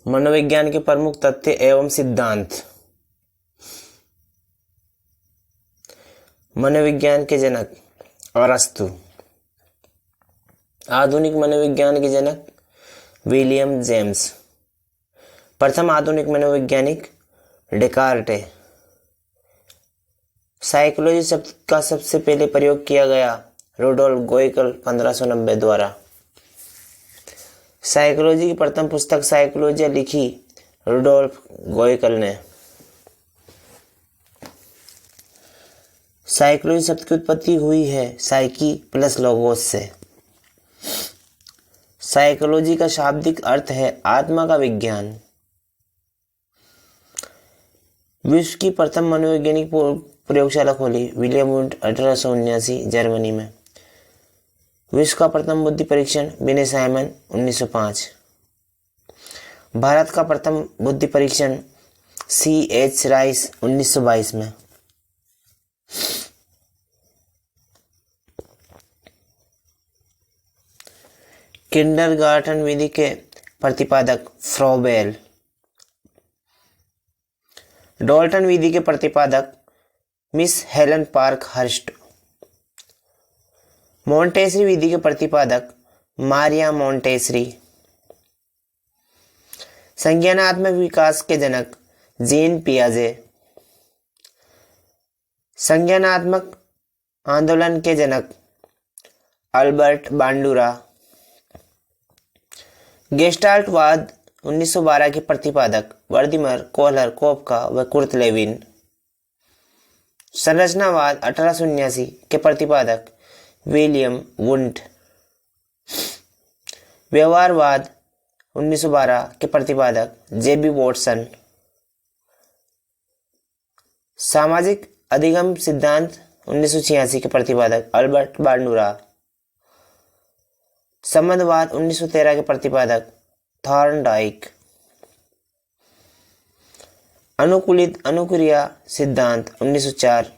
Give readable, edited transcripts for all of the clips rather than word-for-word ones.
मनोविज्ञान के प्रमुख तथ्य एवं सिद्धांत। मनोविज्ञान के जनक अरस्तु। आधुनिक मनोविज्ञान के जनक विलियम जेम्स। प्रथम आधुनिक मनोवैज्ञानिक डेकार्टे। साइकोलॉजी शब्द का सबसे पहले प्रयोग किया गया रुडोल्फ गोइकल 1590 द्वारा। साइकोलॉजी की प्रथम पुस्तक साइकोलॉजी लिखी रुडोल्फ गोइकल ने। साइकोलॉजी शब्द की उत्पत्ति हुई है साइकी प्लस लोगोस से। साइकोलॉजी का शाब्दिक अर्थ है आत्मा का विज्ञान। विश्व की प्रथम मनोवैज्ञानिक प्रयोगशाला खोली विलियम वुंड 1879 जर्मनी में। विश्व का प्रथम बुद्धि परीक्षण विनय साइमन 1905। भारत का प्रथम बुद्धि परीक्षण C.H. राइस 1922 में। किंडरगार्टन विधि के प्रतिपादक फ्रोबेल। डॉल्टन विधि के प्रतिपादक Miss Helen Parkhurst. Montessori विधि के प्रतिपादक मारिया मोंटेसरी। संज्ञानात्मक विकास के जनक जीन पियाजे। संज्ञानात्मक आंदोलन के जनक अल्बर्ट बांडुरा। गेस्टाल्टवाद 1912 के प्रतिपादक वर्दिमर कोहलर कोपका व कुर्ट लेविन। संरचनावाद 1879 के प्रतिपादक विलियम वुंड। व्यवहारवाद 1912 के प्रतिपादक J.B. वॉटसन। सामाजिक अधिगम सिद्धांत 1986 के प्रतिपादक अल्बर्ट बांडुरा। संबंधवाद 1913 के प्रतिपादक थॉर्नडाइक। अनुकूलित अनुक्रिया सिद्धांत 1904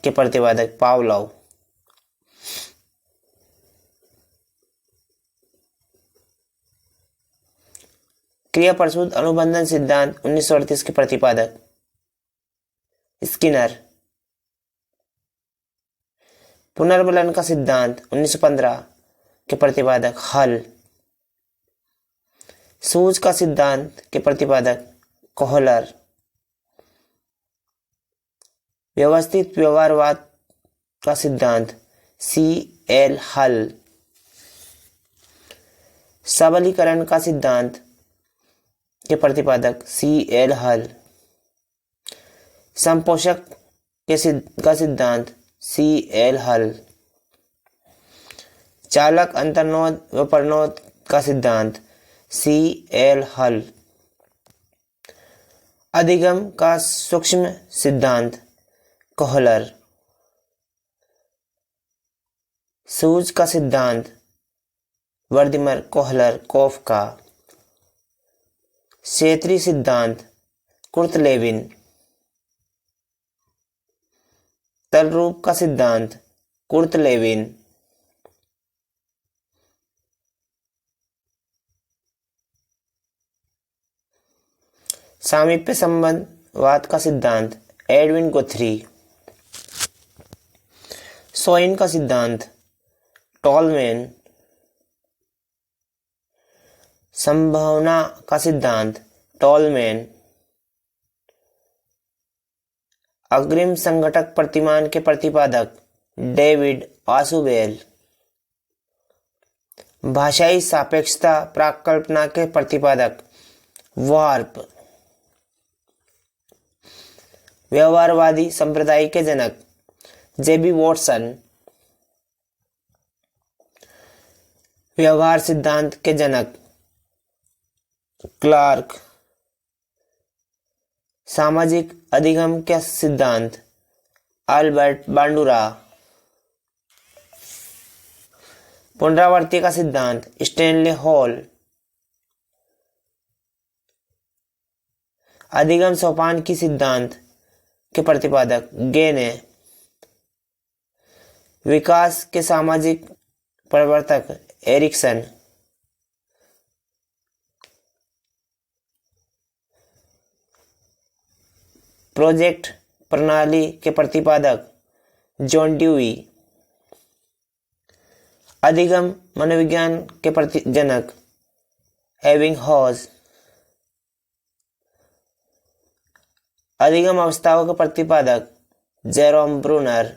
के प्रतिपादक पावलोव। क्रिया प्रसूत अनुबंधन सिद्धांत 1938 के प्रतिपादक स्किनर। पुनर्बलन का सिद्धांत 1915 के प्रतिपादक हल। सूझ का सिद्धांत के प्रतिपादक कोहलर। व्यवस्थित व्यवहारवाद का सिद्धांत C.L. हल। सबलीकरण का सिद्धांत के प्रतिपादक C.L. हल। संपोषक का सिद्धांत C.L. हल। चालक अंतर्नोद व परनोद का सिद्धांत C.L. हल। अधिगम का सूक्ष्म सिद्धांत कोहलर। सूझ का सिद्धांत वर्दिमर कोहलर कोफका। क्षेत्रीय सिद्धांत कुर्ट लेविन। तलरूप का सिद्धांत कुर्ट लेविन। सामीप्य संबंधवाद का सिद्धांत एडविन गुथ्री। सोइन का सिद्धांत टॉलमैन। संभावना का सिद्धांत टॉलमैन। अग्रिम संघटक प्रतिमान के प्रतिपादक डेविड आसुबेल। भाषाई सापेक्षता प्राकल्पना के प्रतिपादक वार्प। व्यवहारवादी संप्रदाय के जनक J.B. वॉटसन। व्यवहार सिद्धांत के जनक क्लार्क। सामाजिक अधिगम का सिद्धांत अल्बर्ट बांडुरा। पुनरावृत्ति का सिद्धांत स्टैनले हॉल। अधिगम सोपान की सिद्धांत के प्रतिपादक गेने। विकास के सामाजिक प्रवर्तक एरिक्सन। प्रोजेक्ट प्रणाली के प्रतिपादक जॉन ड्यूई। अधिगम मनोविज्ञान के जनक एबिंगहॉस। अधिगम अवस्थाओं के प्रतिपादक जेरोम ब्रूनर।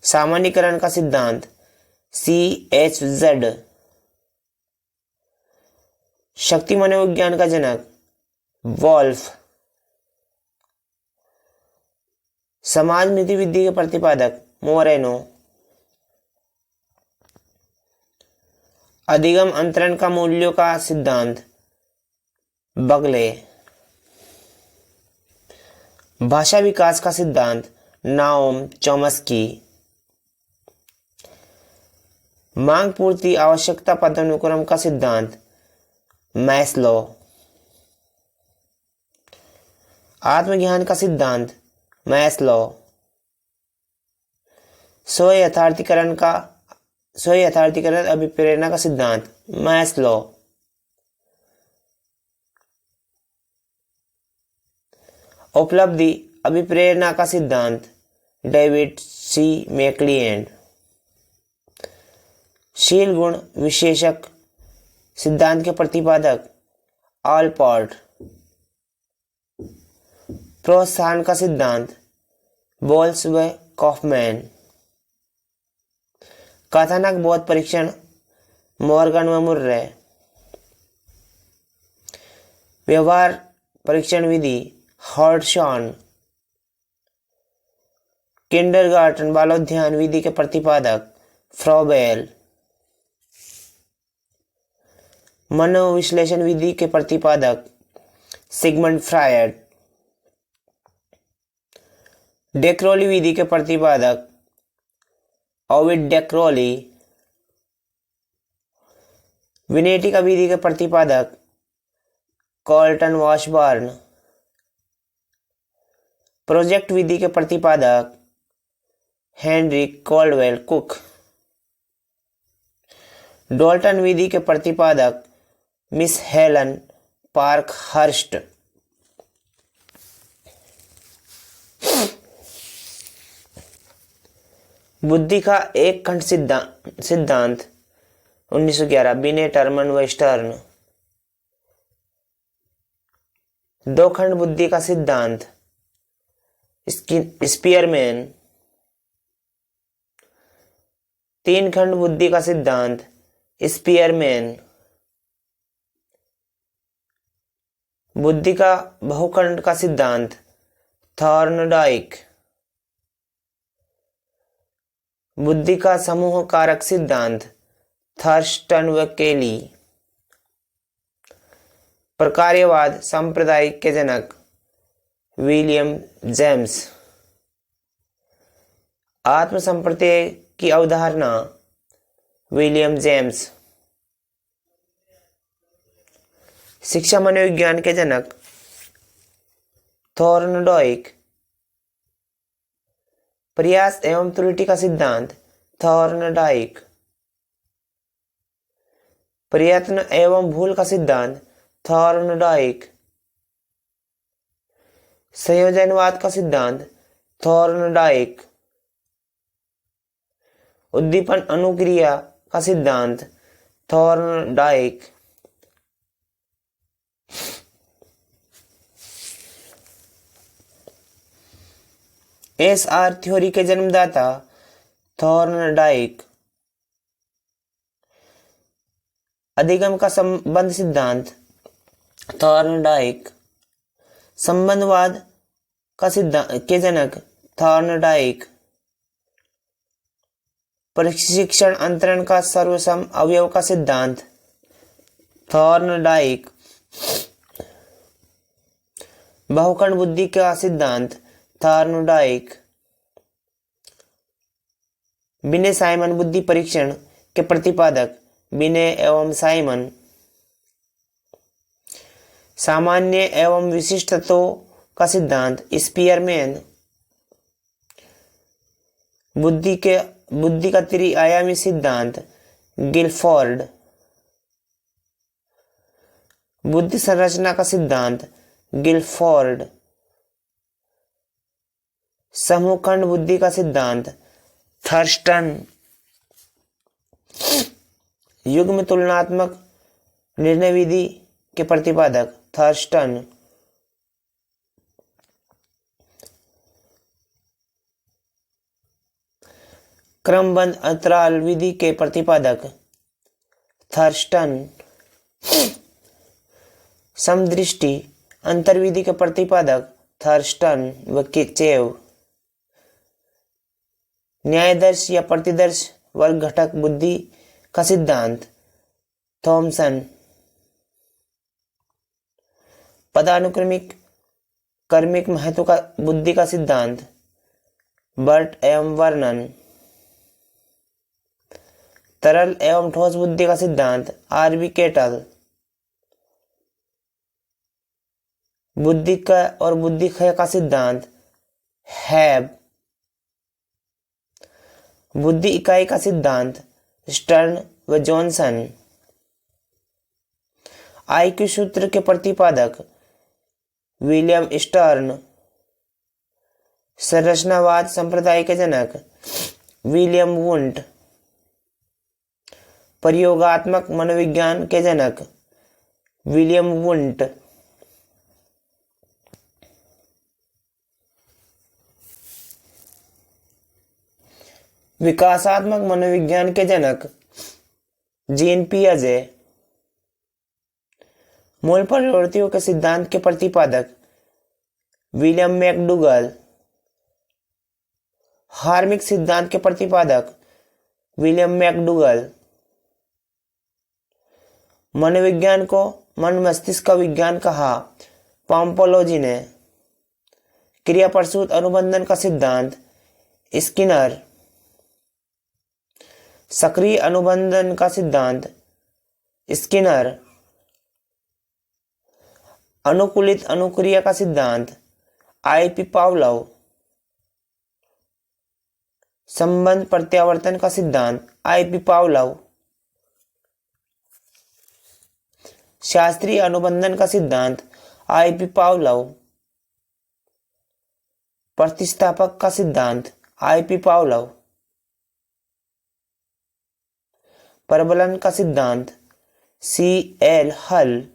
सामान्यीकरण का सिद्धांत CHZ। शक्ति मनोविज्ञान का जनक वॉल्फ। समाज नीति विधि के प्रतिपादक मोरेनो। अधिगम अंतरण का मूल्यों का सिद्धांत बगले। भाषा विकास का सिद्धांत नाओम चॉम्स्की। मांग पूर्ति आवश्यकता पदानुक्रम का सिद्धांत मैस्लो। आत्मज्ञान का सिद्धांत मैस्लो। स्व यथार्थीकरण अभिप्रेरणा का सिद्धांत मैस्लो। उपलब्धि अभिप्रेरणा का सिद्धांत डेविड C मैक्लिएंड। शील गुण विशेषक सिद्धांत के प्रतिपादक ऑलपॉट। प्रोत्साहन का सिद्धांत बोल्स व कॉफमैन। कथानक बोध परीक्षण मॉर्गन व मुर्रे। व्यवहार परीक्षण विधि हॉर्डशॉन। किंडरगार्टन बालोद्यान विधि के प्रतिपादक फ्रॉबेल। मनोविश्लेषण विधि के प्रतिपादक सिगमंड फ्रायड। डेक्रोली विधि के प्रतिपादक ओविड डेक्रोली। विनेटिका विधि के प्रतिपादक कॉल्टन वॉशबर्न। प्रोजेक्ट विधि के प्रतिपादक हेनरिक कॉल्डवेल कुक। डॉल्टन विधि के प्रतिपादक मिस हेलन पार्कहर्स्ट। बुद्धि का एक खंड सिद्धांत 1911 बिने टर्मन व स्टर्न। दो खंड बुद्धि का सिद्धांत स्पीयरमैन। तीन खंड बुद्धि का सिद्धांत स्पीयरमैन। बुद्धि का बहुखंड का सिद्धांत थॉर्नडाइक। बुद्धि का समूह कारक सिद्धांत थर्स्टन व केली। प्रकार्यवाद सांप्रदायिक के जनक विलियम जेम्स। आत्मसंप्रत्यय की अवधारणा विलियम जेम्स। शिक्षा मनोविज्ञान के जनक थॉर्नडाइक। प्रयास एवं त्रुटि का सिद्धांत थॉर्नडाइक। प्रयत्न एवं भूल का सिद्धांत थॉर्नडाइक। संयोजनवाद का सिद्धांत थॉर्नडाइक। उद्दीपन अनुक्रिया का सिद्धांत थॉर्नडाइक। SR थ्योरी के जन्मदाता थॉर्नडाइक। अधिगम का संबंध सिद्धांत थॉर्नडाइक। संबंधवाद का सिद्धांत के जनक थॉर्नडाइक। प्रशिक्षण अंतरण का सर्वसम अवयव का सिद्धांत थॉर्नडाइक। बहुखंड बुद्धि का सिद्धांत थॉर्नडाइक। बिने साइमन बुद्धि परीक्षण के प्रतिपादक बिने एवं साइमन। सामान्य एवं विशिष्ट तत्वों का सिद्धांत स्पीयरमैन। बुद्धि का त्रिआयामी सिद्धांत गिलफोर्ड। बुद्धि संरचना का सिद्धांत गिलफोर्ड। समूहखंड बुद्धि का सिद्धांत थर्स्टन। युग्म तुलनात्मक निर्णय विधि के प्रतिपादक थर्स्टन। क्रमबद्ध अंतराल विधि के प्रतिपादक थर्स्टन। समदृष्टि अंतर्विधि के प्रतिपादक थर्स्टन व किचेव। न्यायदर्श या प्रतिदर्श वर्ग घटक बुद्धि का सिद्धांत थॉमसन। पदानुक्रमिक कर्मिक महत्व का बुद्धि का सिद्धांत बर्ट एवं वर्नन। तरल एवं ठोस बुद्धि का सिद्धांत आर.बी. केटल। बुद्धि का और बुद्धि क्षय का सिद्धांत हैब। बुद्धि इकाई का सिद्धांत स्टर्न व जॉनसन। आईक्यू सूत्र के प्रतिपादक विलियम स्टर्न। संरचनावाद संप्रदाय के जनक विलियम वुंट। प्रयोगात्मक मनोविज्ञान के जनक विलियम वुंट। विकासात्मक मनोविज्ञान के जनक जीन पियाजे। मूल प्रवृत्तियों के सिद्धांत के प्रतिपादक विलियम मैकडूगल। हार्मिक सिद्धांत के प्रतिपादक विलियम मैकडूगल। मनोविज्ञान को मन मस्तिष्क का विज्ञान कहा पाम्पोलोजी ने। क्रिया प्रसूत अनुबंधन का सिद्धांत स्किनर। सक्रिय अनुबंधन का सिद्धांत स्किनर। अनुकूलित अनुक्रिया का सिद्धांत आई.पी. पावलोव। संबंध प्रत्यावर्तन का सिद्धांत आई.पी. पावलोव। शास्त्रीय अनुबंधन का सिद्धांत आई.पी. पावलोव। प्रतिस्थापक का सिद्धांत आई.पी. पावलोव। परवलन का सिद्धांत C.L. हल।